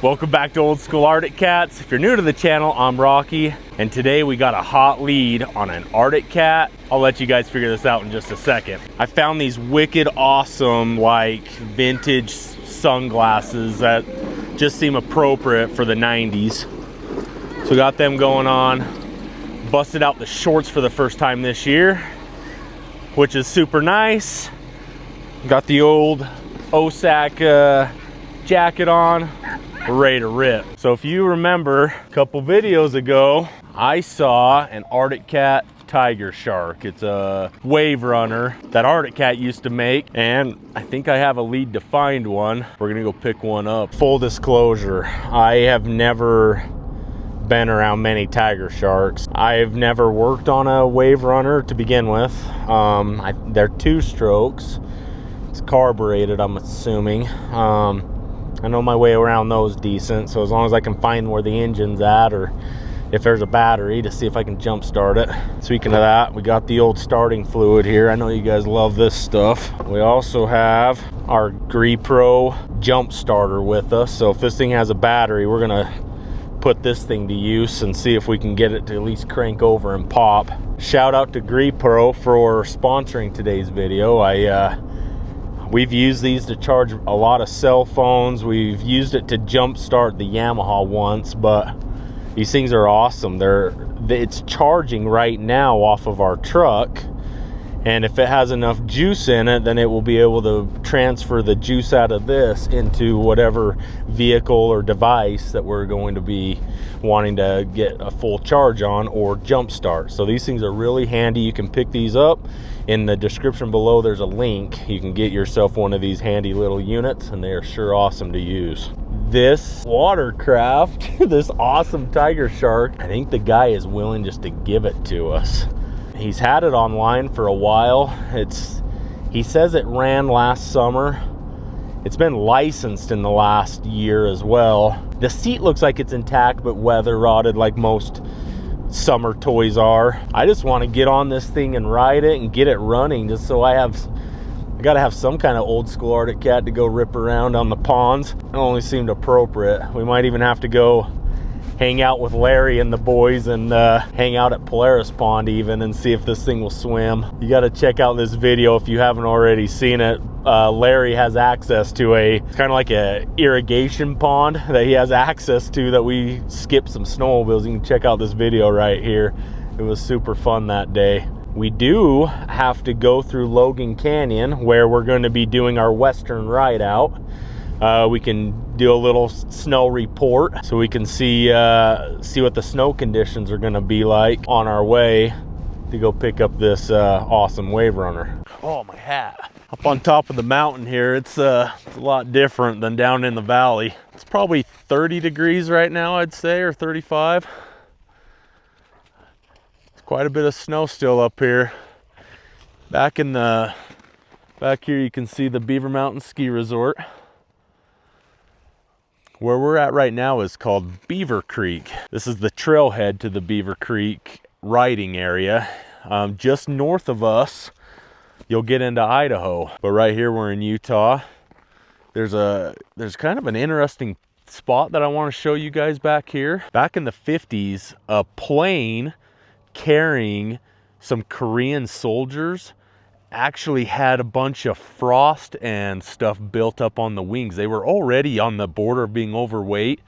Welcome back to Old School Arctic Cats. If you're new to the channel, I'm Rocky, and today we got a hot lead on an Arctic cat. I'll let you guys figure this out in just a second. I found these wicked awesome, like, vintage sunglasses that just seem appropriate for the 90s. So we got them going on. Busted out the shorts for the first time this year, which is super nice. Got the old OSAC jacket on. We're ready to rip. So if you remember a couple videos ago, I saw an Arctic Cat Tigershark. It's a wave runner that Arctic Cat used to make, and I think I have a lead to find one. We're gonna go pick one up. Full disclosure, I have never been around many Tigersharks. I've never worked on a wave runner to begin with. They're 2 strokes. It's carbureted, I'm assuming. I know my way around those decent, so as long as I can find where the engine's at, or if there's a battery, to see if I can jump start it. Speaking of that, we got the old starting fluid here. I know you guys love this stuff. We also have our GrePro jump starter with us, so if this thing has a battery, we're gonna put this thing to use and see if we can get it to at least crank over and pop. Shout out to GrePro for sponsoring today's video. We've used these to charge a lot of cell phones. We've used it to jump start the Yamaha once, but these things are awesome. It's charging right now off of our truck, and if it has enough juice in it, then it will be able to transfer the juice out of this into whatever vehicle or device that we're going to be wanting to get a full charge on or jump start. So these things are really handy. You can pick these up. In the description below, there's a link. You can get yourself one of these handy little units, and they are sure awesome to use. This watercraft, this awesome Tigershark, I think the guy is willing just to give it to us. He's had it online for a while. He says it ran last summer. It's been licensed in the last year as well. The seat looks like it's intact, but weather rotted like most summer toys are. I just want to get on this thing and ride it and get it running, just so I gotta have some kind of old school Arctic Cat to go rip around on the ponds. It only seemed appropriate. We might even have to go hang out with Larry and the boys and hang out at Polaris Pond even and see if this thing will swim. You got to check out this video if you haven't already seen it. Larry has access to it's kind of like a irrigation pond that he has access to, that we skipped some snowmobiles. You can check out this video right here. It was super fun that day. We do have to go through Logan Canyon, where we're going to be doing our western ride out. We can do a little snow report, so we can see what the snow conditions are going to be like on our way to go pick up this awesome wave runner. Oh, my hat. Up on top of the mountain here, it's a lot different than down in the valley. It's probably 30 degrees right now, I'd say, or 35. It's quite a bit of snow still up here. Back here you can see the Beaver Mountain Ski Resort. Where we're at right now is called Beaver Creek. This is the trailhead to the Beaver Creek riding area. Just north of us, you'll get into Idaho. But right here, we're in Utah. There's kind of an interesting spot that I want to show you guys back here. Back in the 50s, a plane carrying some Korean soldiers actually had a bunch of frost and stuff built up on the wings. They were already on the border of being overweight,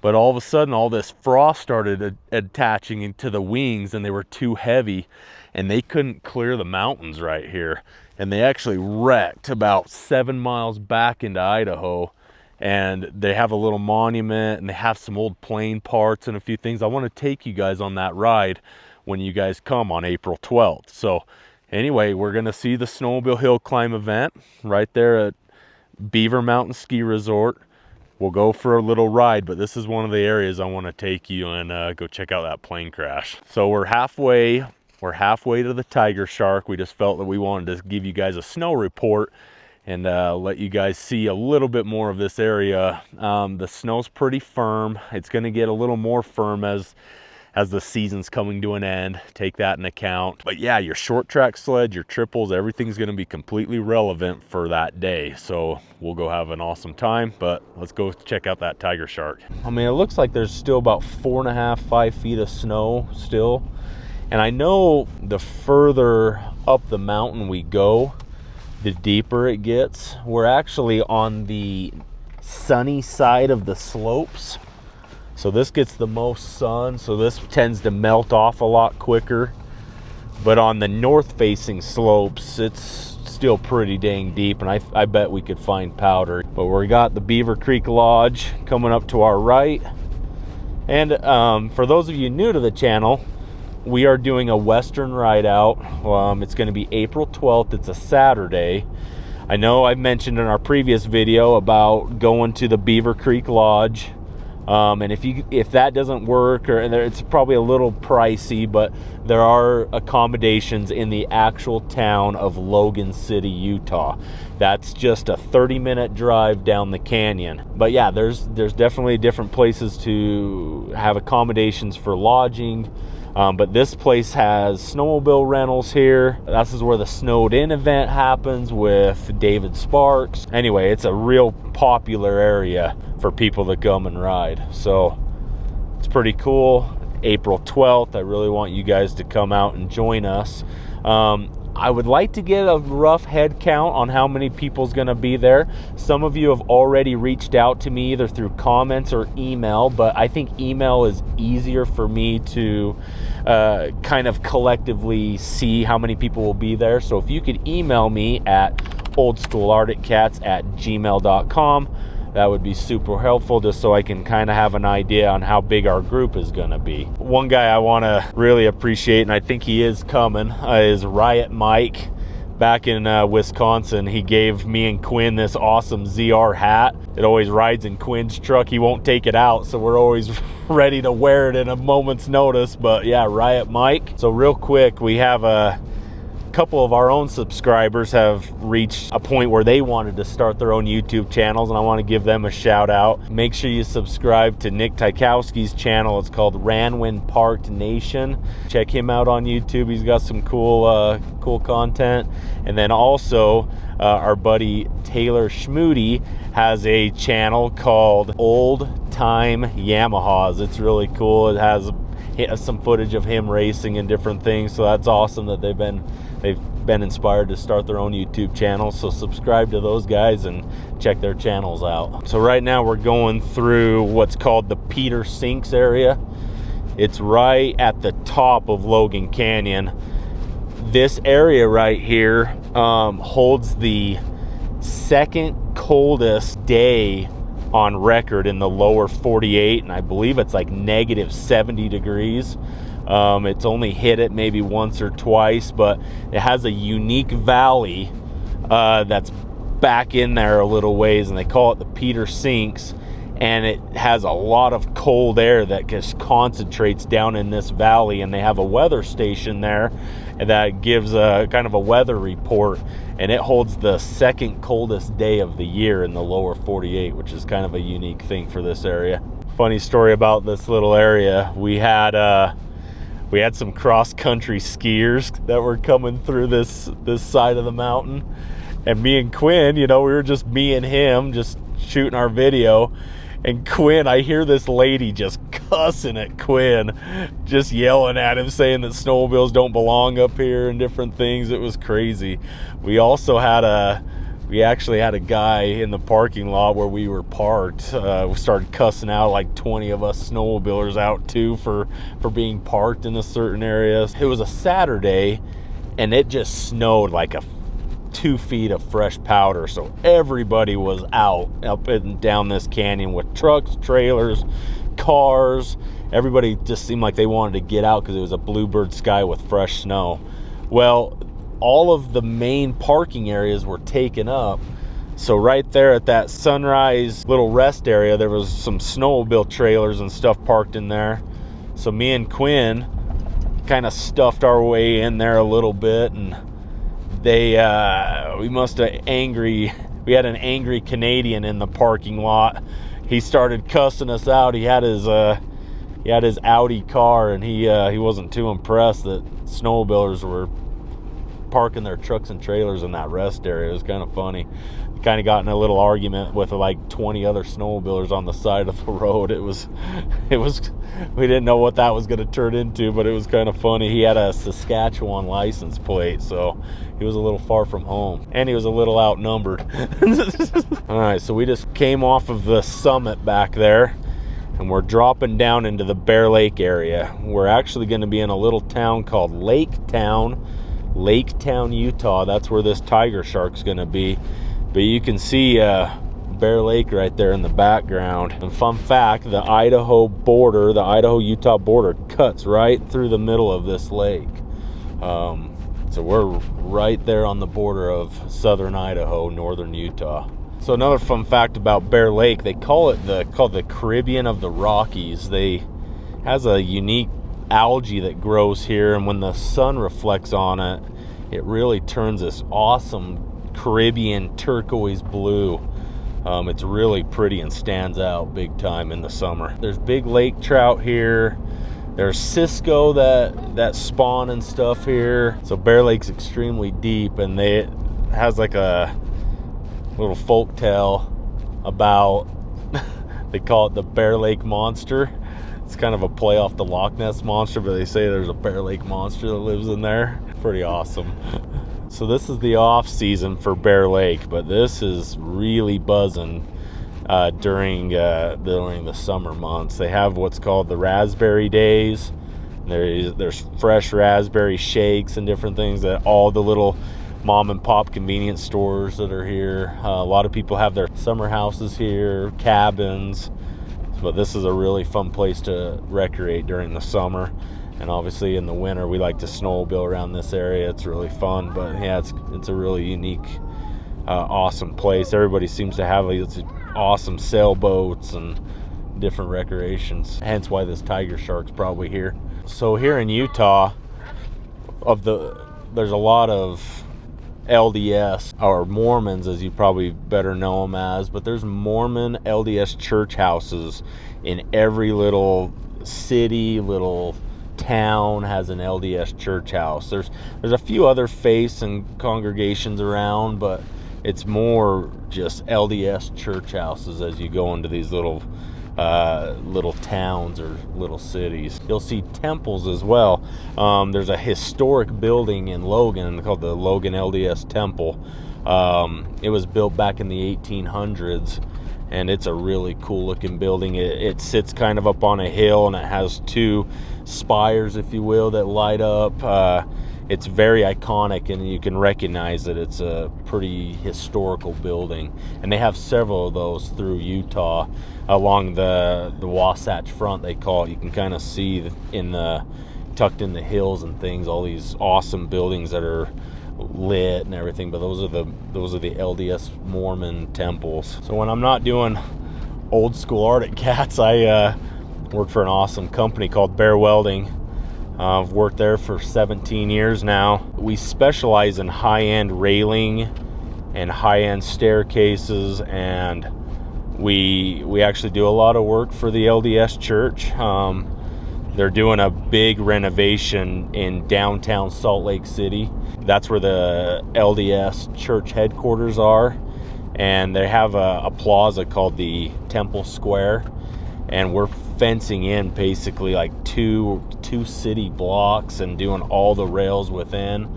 but all of a sudden all this frost started attaching into the wings, and they were too heavy, and they couldn't clear the mountains right here, and they actually wrecked about 7 miles back into Idaho. And they have a little monument, and they have some old plane parts and a few things. I want to take you guys on that ride when you guys come on April 12th. So anyway, we're going to see the Snowmobile Hill Climb event right there at Beaver Mountain Ski Resort. We'll go for a little ride, but this is one of the areas I want to take you and go check out that plane crash. So we're halfway to the Tigershark. We just felt that we wanted to give you guys a snow report and let you guys see a little bit more of this area. The snow's pretty firm. It's going to get a little more firm as as the season's coming to an end. Take that in account. But yeah, your short track sled, your triples, everything's going to be completely relevant for that day. So we'll go have an awesome time, but let's go check out that Tigershark. I mean, it looks like there's still about 4.5, 5 feet of snow still. And I know the further up the mountain we go, the deeper it gets. We're actually on the sunny side of the slopes, so this gets the most sun, so this tends to melt off a lot quicker. But on the north facing slopes, it's still pretty dang deep, and I bet we could find powder. But we got the Beaver Creek Lodge coming up to our right. And for those of you new to the channel, we are doing a Western ride out. It's going to be April 12th. It's a Saturday. I know I mentioned in our previous video about going to the Beaver Creek Lodge. And if that doesn't work, it's probably a little pricey, but there are accommodations in the actual town of Logan City, Utah. That's just a 30-minute drive down the canyon. But yeah, there's definitely different places to have accommodations for lodging. But this place has snowmobile rentals here. This is where the Snowed In event happens with David Sparks. Anyway, it's a real popular area for people to come and ride. So it's pretty cool. April 12th, I really want you guys to come out and join us. I would like to get a rough head count on how many people's going to be there. Some of you have already reached out to me either through comments or email, but I think email is easier for me to kind of collectively see how many people will be there. So if you could email me at oldschoolarcticcats@gmail.com, that would be super helpful, just so I can kind of have an idea on how big our group is going to be. One guy I want to really appreciate, and I think he is coming, is Riot Mike back in Wisconsin. He gave me and Quinn this awesome ZR hat. It always rides in Quinn's truck. He won't take it out, so we're always ready to wear it in a moment's notice. But yeah, Riot Mike. So real quick, we have a couple of our own subscribers have reached a point where they wanted to start their own YouTube channels, and I want to give them a shout out. Make sure you subscribe to Nick Tykowski's channel. It's called Ranwin Parked Nation. Check him out on YouTube. He's got some cool content. And then also our buddy Taylor Schmoody has a channel called Old Time Yamahas. It's really cool. It has some footage of him racing and different things, so that's awesome that they've been inspired to start their own YouTube channel. So subscribe to those guys and check their channels out. So right now we're going through what's called the Peter Sinks area. It's right at the top of Logan Canyon. This area right here holds the second coldest day on record in the lower 48, and I believe it's like -70 degrees. It's only hit it maybe once or twice, but it has a unique valley that's back in there a little ways, and they call it the Peter Sinks, and it has a lot of cold air that just concentrates down in this valley, and they have a weather station there that gives a kind of a weather report, and it holds the second coldest day of the year in the lower 48, which is kind of a unique thing for this area. Funny story about this little area, we had some cross-country skiers that were coming through this side of the mountain, and me and Quinn, you know, we were just me and him just shooting our video, and Quinn, I hear this lady just cussing at Quinn, just yelling at him, saying that snowmobiles don't belong up here and different things. It was crazy. We actually had a guy in the parking lot where we were parked. We started cussing out like 20 of us snowmobilers out too for being parked in a certain area. It was a Saturday, and it just snowed like 2 feet of fresh powder, so everybody was out up and down this canyon with trucks, trailers, cars. Everybody just seemed like they wanted to get out because it was a bluebird sky with fresh snow. Well, all of the main parking areas were taken up, so right there at that Sunrise little rest area, there was some snowmobile trailers and stuff parked in there. So me and Quinn kind of stuffed our way in there a little bit, and we had an angry Canadian in the parking lot. He started cussing us out. He had his he had his Audi car, and he wasn't too impressed that snowmobilers were parking their trucks and trailers in that rest area. It was kind of funny. He kind of got in a little argument with like 20 other snowmobilers on the side of the road. It was we didn't know what that was going to turn into, but it was kind of funny. He had a Saskatchewan license plate, so he was a little far from home, and he was a little outnumbered. All right, so we just came off of the summit back there, and we're dropping down into the Bear Lake area. We're actually going to be in a little town called Laketown, Utah. That's where this Tigershark's going to be. But you can see Bear Lake right there in the background. And fun fact, the Idaho-Utah border cuts right through the middle of this lake. So we're right there on the border of southern Idaho, northern Utah. So another fun fact about Bear Lake, they call it the Caribbean of the Rockies. Has a unique algae that grows here, and when the sun reflects on it, it really turns this awesome Caribbean turquoise blue. It's really pretty and stands out big time in the summer. There's big lake trout here. There's Cisco that spawn and stuff here. So Bear Lake's extremely deep, and it has like a little folk tale about they call it the Bear Lake Monster. It's kind of a play off the Loch Ness Monster, but they say there's a Bear Lake Monster that lives in there. Pretty awesome. So this is the off season for Bear Lake, but this is really buzzing during the summer months. They have what's called the Raspberry Days. There's fresh raspberry shakes and different things that all the little mom and pop convenience stores that are here. A lot of people have their summer houses here, cabins. But this is a really fun place to recreate during the summer. And obviously in the winter, we like to snowmobile around this area. It's really fun, but yeah, it's a really unique, awesome place. Everybody seems to have these awesome sailboats and different recreations. Hence why this Tigershark's probably here. So here in Utah, there's a lot of LDS, or Mormons as you probably better know them as, but there's Mormon LDS church houses in every little city, little town has an LDS church house. There's a few other faiths and congregations around, but it's more just LDS church houses as you go into these little towns or little cities. You'll see temples as well. There's a historic building in Logan called the Logan LDS Temple. It was built back in the 1800s, and it's a really cool looking building. It sits kind of up on a hill, and it has two spires, if you will, that light up. It's very iconic, and you can recognize that it's a pretty historical building. And they have several of those through Utah along the Wasatch Front, they call it. You can kind of see tucked in the hills and things, all these awesome buildings that are lit and everything. But those are the LDS Mormon temples. So when I'm not doing old school Arctic cats, I work for an awesome company called Bear Welding. I've worked there for 17 years now. We specialize in high-end railing and high-end staircases, and we actually do a lot of work for the LDS church. They're doing a big renovation in downtown Salt Lake City. That's where the LDS church headquarters are, and they have a plaza called the Temple Square, and we're fencing in basically like two city blocks and doing all the rails within.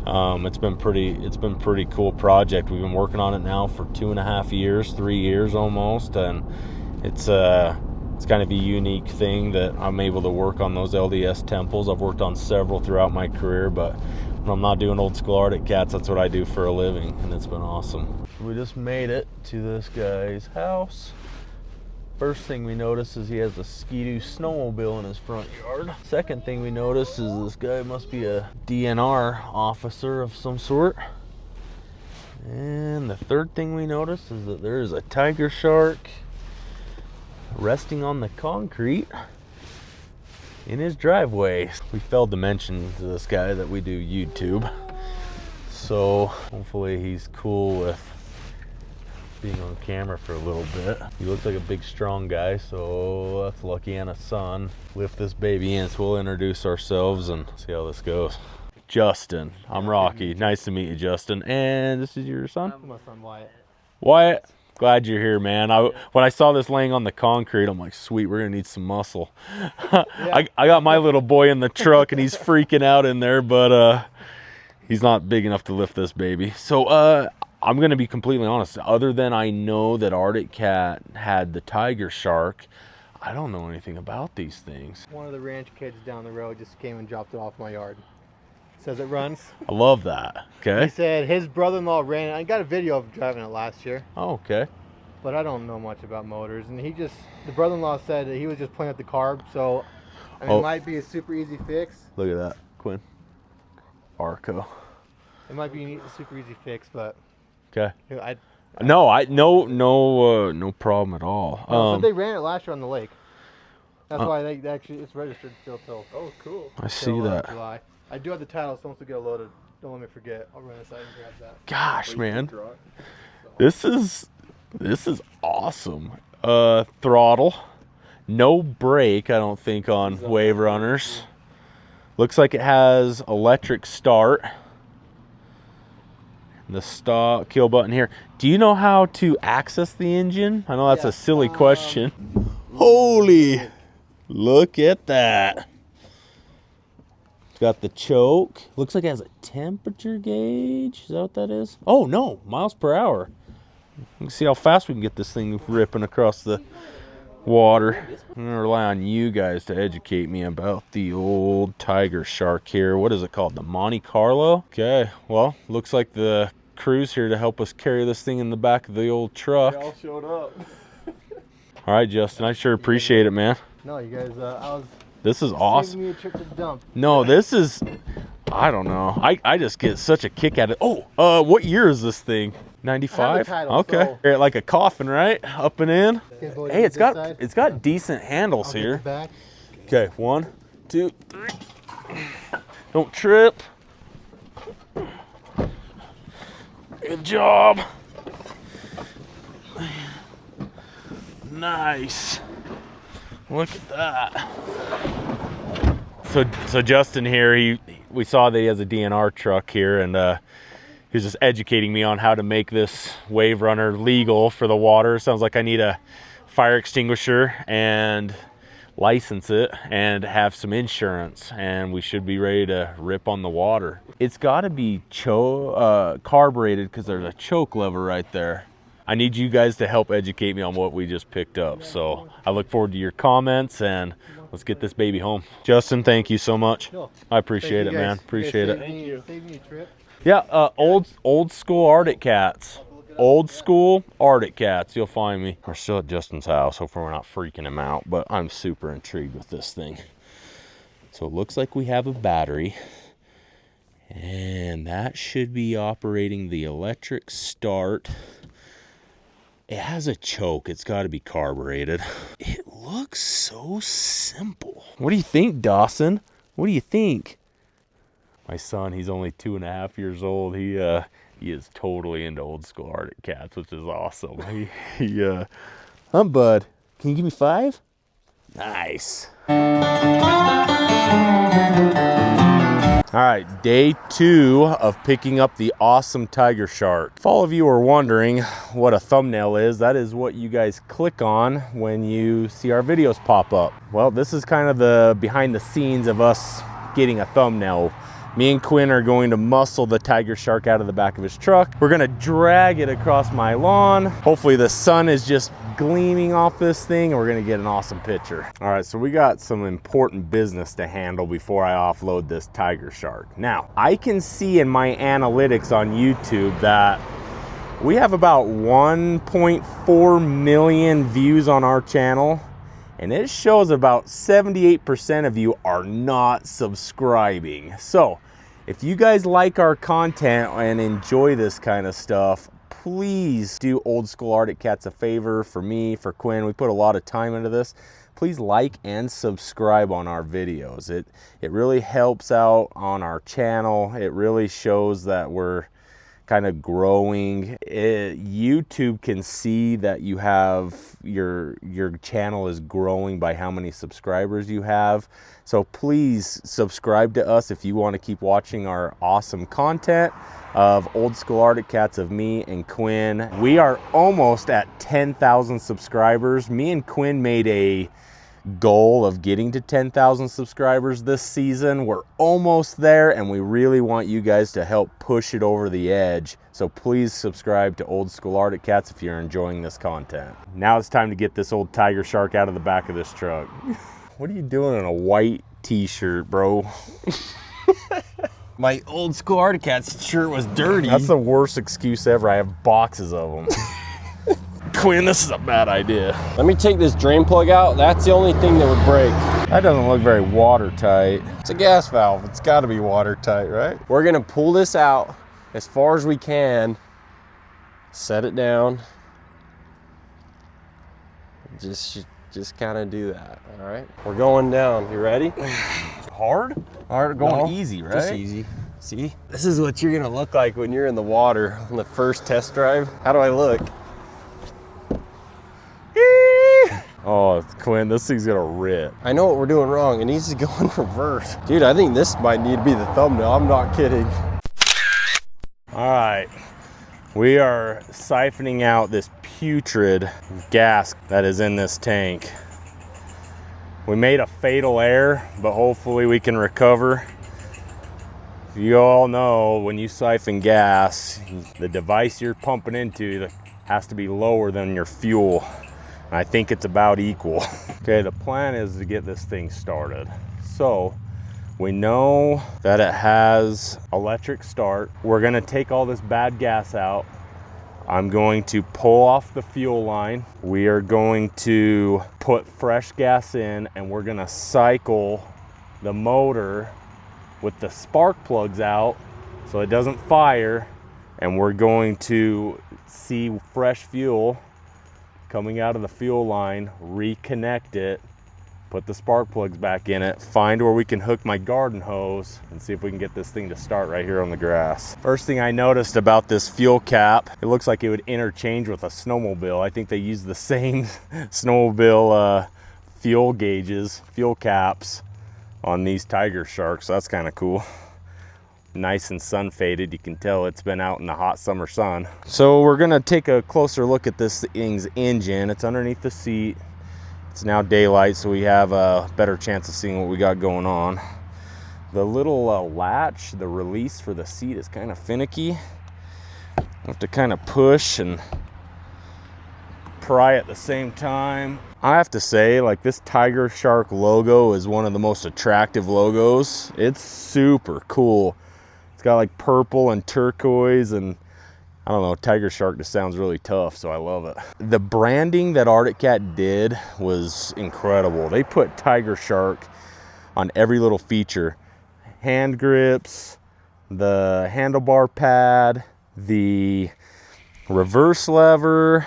It's been pretty cool project. We've been working on it now for 2.5 years, 3 years almost, and it's kind of a unique thing that I'm able to work on those LDS temples. I've worked on several throughout my career, but when I'm not doing old school Arctic cats, that's what I do for a living, and it's been awesome. We just made it to this guy's house. First thing we notice is he has a Ski-Doo snowmobile in his front yard. Second thing we notice is this guy must be a DNR officer of some sort. And the third thing we notice is that there is a Tigershark resting on the concrete in his driveway. We failed to mention to this guy that we do YouTube, so hopefully he's cool with being on camera for a little bit. He looks like a big strong guy, so that's lucky, and a son. Lift this baby in, so we'll introduce ourselves and see how this goes. Justin, I'm Rocky. Nice to meet you, Justin. And this is your son? My son Wyatt. Wyatt, glad you're here, man. When I saw this laying on the concrete, I'm like, sweet, we're gonna need some muscle. I got my little boy in the truck and he's freaking out in there, but he's not big enough to lift this baby. So I'm gonna be completely honest. Other than I know that Arctic Cat had the Tigershark, I don't know anything about these things. One of the ranch kids down the road just came and dropped it off my yard. Says it runs. I love that. Okay. He said his brother-in-law ran it. I got a video of driving it last year. Oh, okay. But I don't know much about motors. And the brother-in-law said that he was just playing with the carb. So I mean, it might be a super easy fix. Look at that, Quinn. Arco. It might be a super easy fix, but okay. No problem at all. So they ran it last year on the lake. That's why it's registered still till. Oh, cool. I see that. July. I do have the title, so once we get loaded, don't let me forget. I'll run inside and grab that. Gosh, man, this is awesome. Throttle, no brake, I don't think, on Wave Runners. Looks like it has electric start. The stop kill button here. Do you know how to access the engine? I know that's a silly question. Holy, look at that. It's got the choke. Looks like it has a temperature gauge. Is that what that is? Oh no, miles per hour. You can see how fast we can get this thing ripping across the water. I'm gonna rely on you guys to educate me about the old Tigershark here. What is it called? The Monte Carlo? Okay, well, looks like the crew's here to help us carry this thing in the back of the old truck. They all showed up. All right, Justin, I sure appreciate it, man. No, you guys, this is awesome. Me a trip to the dump. No, this is, I don't know. I just get such a kick at it. Oh, what year is this thing? 95? Okay. So like a coffin, right? Up and in. Hey, it's got decent handles here. Okay, 1, 2, 3. Don't trip. Good job. Nice. Look at that. So Justin here, we saw that he has a DNR truck here, and he was just educating me on how to make this Wave Runner legal for the water. Sounds like I need a fire extinguisher and license it and have some insurance, and we should be ready to rip on the water. It's got to be carbureted because there's a choke lever right there. I need you guys to help educate me on what we just picked up. So I look forward to your comments, and let's get this baby home. Justin, thank you so much. I appreciate it, man. Appreciate it. Thank you. Save me a trip. Yeah, old school Arctic Cats. Old school Arctic Cats. You'll find me. We're still at Justin's house. Hopefully we're not freaking him out, but I'm super intrigued with this thing. So it looks like we have a battery, and that should be operating the electric start. It has a choke. It's got to be carbureted. It looks so simple. What do you think, Dawson? What do you think? My son, he's only 2.5 years old. He is totally into old school Arctic Cats, which is awesome. Bud, can you give me 5? Nice. All right, day 2 of picking up the awesome Tigershark. If all of you are wondering what a thumbnail is, that is what you guys click on when you see our videos pop up. Well, this is kind of the behind the scenes of us getting a thumbnail. Me and Quinn are going to muscle the Tigershark out of the back of his truck. We're gonna drag it across my lawn. Hopefully the sun is just gleaming off this thing, and we're gonna get an awesome picture. All right, so we got some important business to handle before I offload this Tigershark. Now, I can see in my analytics on YouTube that we have about 1.4 million views on our channel, and it shows about 78% of you are not subscribing. So if you guys like our content and enjoy this kind of stuff, please do Old School Arctic Cats a favor. For me, for Quinn, we put a lot of time into this. Please like and subscribe on our videos. It really helps out on our channel. It really shows that we're kind of growing. YouTube can see that you have your channel is growing by how many subscribers you have. So please subscribe to us if you want to keep watching our awesome content of Old School Arctic Cats of me and Quinn. We are almost at 10,000 subscribers. Me and Quinn made a goal of getting to 10,000 subscribers this season. We're almost there, and we really want you guys to help push it over the edge. So please subscribe to Old School Arctic Cats if you're enjoying this content. Now it's time to get this old Tigershark out of the back of this truck. What are you doing in a white t-shirt, bro? My Old School Arctic Cats shirt was dirty. That's the worst excuse ever. I have boxes of them. Quinn, this is a bad idea. Let me take this drain plug out. That's the only thing that would break. That doesn't look very watertight. It's a gas valve. It's got to be watertight, right? We're gonna pull this out as far as we can. Set it down. Just kind of do that, all right? We're going down. You ready? Hard? Hard, going easy, right? Just easy. See? This is what you're gonna look like when you're in the water on the first test drive. How do I look? Oh, Quinn, this thing's gonna rip. I know what we're doing wrong. It needs to go in reverse. Dude, I think this might need to be the thumbnail. I'm not kidding. All right, we are siphoning out this putrid gas that is in this tank. We made a fatal error, but hopefully we can recover. You all know when you siphon gas, the device you're pumping into has to be lower than your fuel. I think it's about equal. Okay, the plan is to get this thing started. So we know that it has electric start. We're gonna take all this bad gas out. I'm going to pull off the fuel line. We are going to put fresh gas in, and we're gonna cycle the motor with the spark plugs out so it doesn't fire. And we're going to see fresh fuel coming out of the fuel line, reconnect it, put the spark plugs back in it, find where we can hook my garden hose, and see if we can get this thing to start right here on the grass. First thing I noticed about this fuel cap, it looks like it would interchange with a snowmobile. I think they use the same snowmobile fuel gauges, fuel caps on these Tigersharks, so that's kind of cool. Nice and sun faded. You can tell it's been out in the hot summer sun. So we're gonna take a closer look at this thing's engine. It's underneath the seat. It's now daylight, so we have a better chance of seeing what we got going on. The little latch, the release for the seat is kind of finicky. I have to kind of push and pry at the same time. I have to say, like, this Tigershark logo is one of the most attractive logos. It's super cool. It's got like purple and turquoise, and I don't know, Tigershark just sounds really tough, so I love it. The branding that Arctic Cat did was incredible. They put Tigershark on every little feature. Hand grips, the handlebar pad, the reverse lever,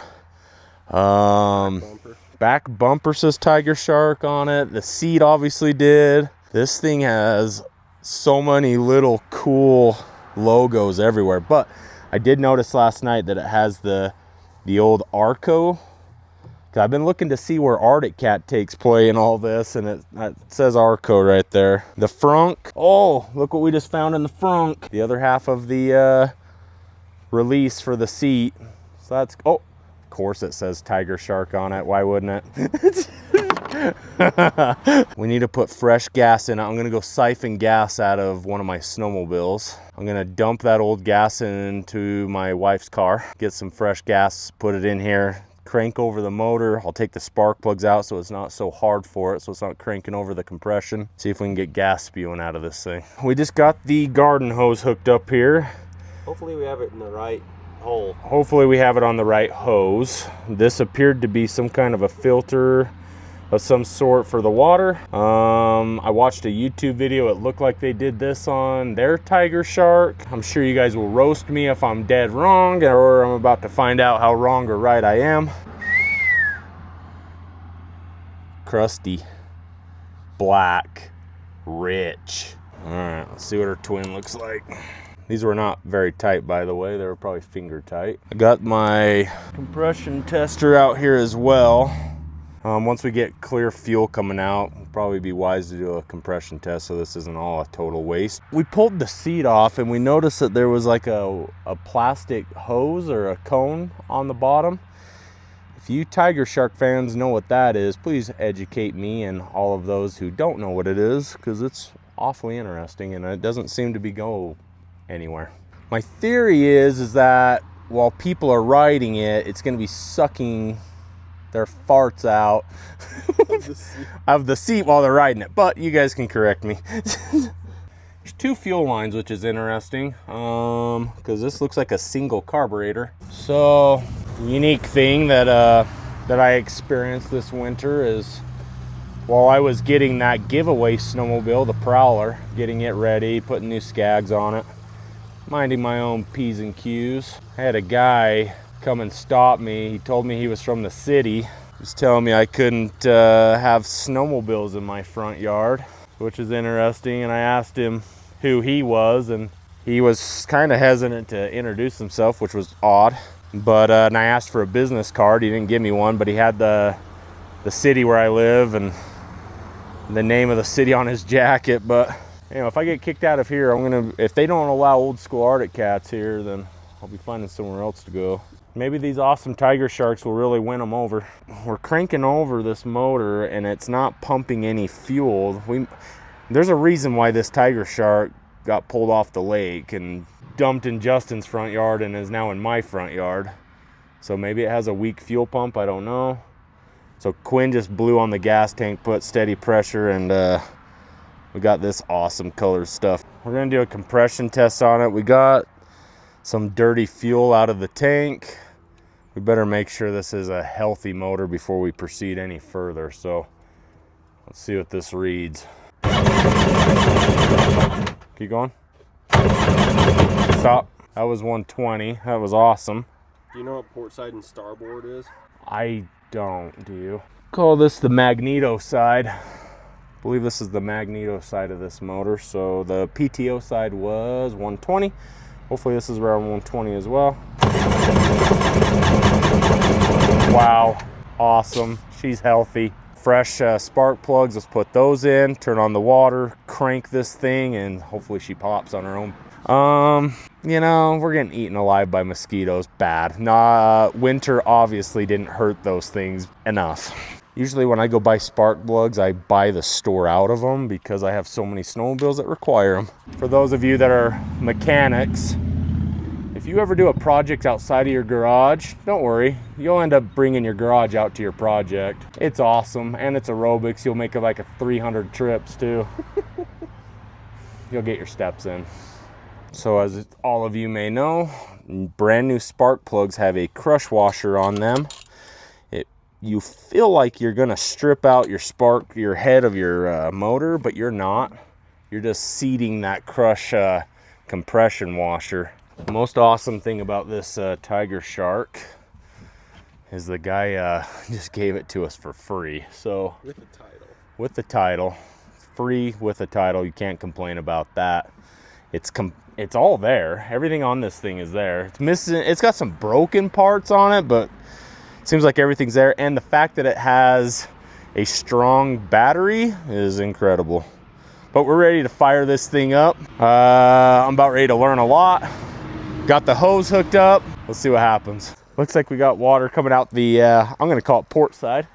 back bumper says Tigershark on it. The seat obviously did. This thing has so many little cool logos everywhere, but I did notice last night that it has the old Arco. I've been looking to see where Arctic Cat takes play in all this, and it says Arco right there. The frunk, oh, look what we just found in the frunk. The other half of the release for the seat. So that's, oh, of course it says Tigershark on it. Why wouldn't it? We need to put fresh gas in it. I'm gonna go siphon gas out of one of my snowmobiles. I'm gonna dump that old gas into my wife's car, get some fresh gas, put it in here, crank over the motor. I'll take the spark plugs out so it's not so hard for it, so it's not cranking over the compression. See if we can get gas spewing out of this thing. We just got the garden hose hooked up here. Hopefully we have it in the right hole. Hopefully we have it on the right hose. This appeared to be some kind of a filter of some sort for the water. I watched a YouTube video. It looked like they did this on their Tigershark. I'm sure you guys will roast me if I'm dead wrong, or I'm about to find out how wrong or right I am. Crusty, black, rich. All right, let's see what her twin looks like. These were not very tight, by the way. They were probably finger tight. I got my compression tester out here as well. Once we get clear fuel coming out, it'll probably be wise to do a compression test so this isn't all a total waste. We pulled the seat off and we noticed that there was like a plastic hose or a cone on the bottom. If you Tigershark fans know what that is, please educate me and all of those who don't know what it is, because it's awfully interesting and it doesn't seem to be go anywhere. My theory is that while people are riding it, it's going to be sucking their farts out of the seat while they're riding it, but you guys can correct me. There's two fuel lines, which is interesting, because this looks like a single carburetor. So unique thing that I experienced this winter is while I was getting that giveaway snowmobile, the Prowler, getting it ready, putting new skags on it, minding my own P's and Q's, I had a guy come and stop me. He told me he was from the city. He was telling me I couldn't have snowmobiles in my front yard, which is interesting. And I asked him who he was, and he was kind of hesitant to introduce himself, which was odd. But and I asked for a business card. He didn't give me one, but he had the city where I live and the name of the city on his jacket. But you know, if I get kicked out of here, if they don't allow old school Arctic cats here, then I'll be finding somewhere else to go. Maybe these awesome Tigersharks will really win them over. We're cranking over this motor and it's not pumping any fuel. There's a reason why this Tigershark got pulled off the lake and dumped in Justin's front yard and is now in my front yard. So maybe it has a weak fuel pump, I don't know. So Quinn just blew on the gas tank, put steady pressure, and we got this awesome color stuff. We're gonna do a compression test on it. We got some dirty fuel out of the tank. We better make sure this is a healthy motor before we proceed any further. So let's see what this reads. Keep going. Stop. That was 120. That was awesome. Do you know what port side and starboard is? I don't, do you? Call this the magneto side. I believe this is the magneto side of this motor. So the PTO side was 120. Hopefully this is around 120 as well. Wow, awesome. She's healthy. Fresh spark plugs, let's put those in, turn on the water, crank this thing, and hopefully she pops on her own. You know, we're getting eaten alive by mosquitoes, bad. Winter obviously didn't hurt those things enough. Usually when I go buy spark plugs, I buy the store out of them because I have so many snowmobiles that require them. For those of you that are mechanics, if you ever do a project outside of your garage, don't worry, you'll end up bringing your garage out to your project. It's awesome, and it's aerobics. You'll make it like a 300 trips too. You'll get your steps in. So as all of you may know, brand new spark plugs have a crush washer on them. You feel like you're gonna strip out your head of your motor, but you're not. You're just seating that crush compression washer. The most awesome thing about this Tigershark is the guy just gave it to us for free. So with the title. With the title. Free with the title. You can't complain about that. It's all there. Everything on this thing is there. It's missing. It's got some broken parts on it, but it seems like everything's there. And the fact that it has a strong battery is incredible. But we're ready to fire this thing up. I'm about ready to learn a lot. Got the hose hooked up. Let's see what happens. Looks like we got water coming out the, I'm gonna call it port side.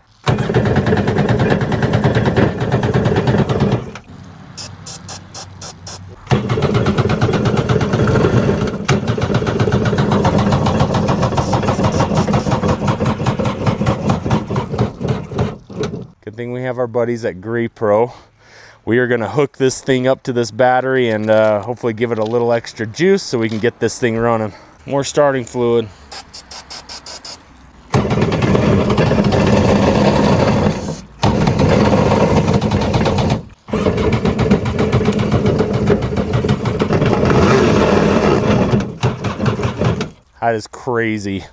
Good thing we have our buddies at GrePro. We are gonna hook this thing up to this battery and hopefully give it a little extra juice so we can get this thing running. More starting fluid. That is crazy.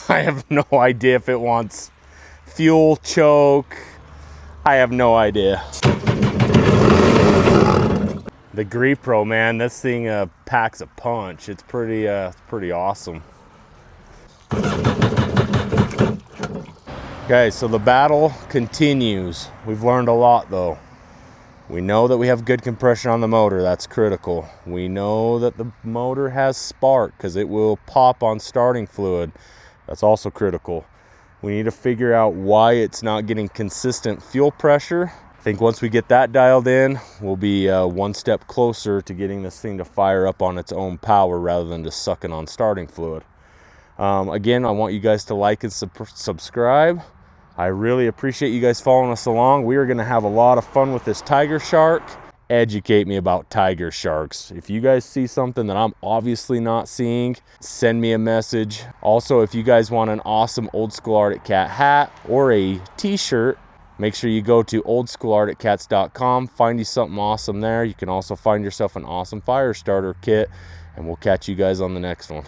I have no idea if it wants fuel, choke. I have no idea. The GrePro, man, this thing packs a punch. It's pretty awesome. Okay, so the battle continues. We've learned a lot though. We know that we have good compression on the motor. That's critical. We know that the motor has spark because it will pop on starting fluid. That's also critical. We need to figure out why it's not getting consistent fuel pressure. I think once we get that dialed in, we'll be one step closer to getting this thing to fire up on its own power rather than just sucking on starting fluid. Again, I want you guys to like and subscribe. I really appreciate you guys following us along. We are going to have a lot of fun with this Tigershark. Educate me about Tigersharks. If you guys see something that I'm obviously not seeing, send me a message. Also, if you guys want an awesome old school Arctic Cat hat or a t-shirt, make sure you go to oldsschoolarcticcats.com, find you something awesome there. You can also find yourself an awesome fire starter kit, and we'll catch you guys on the next one.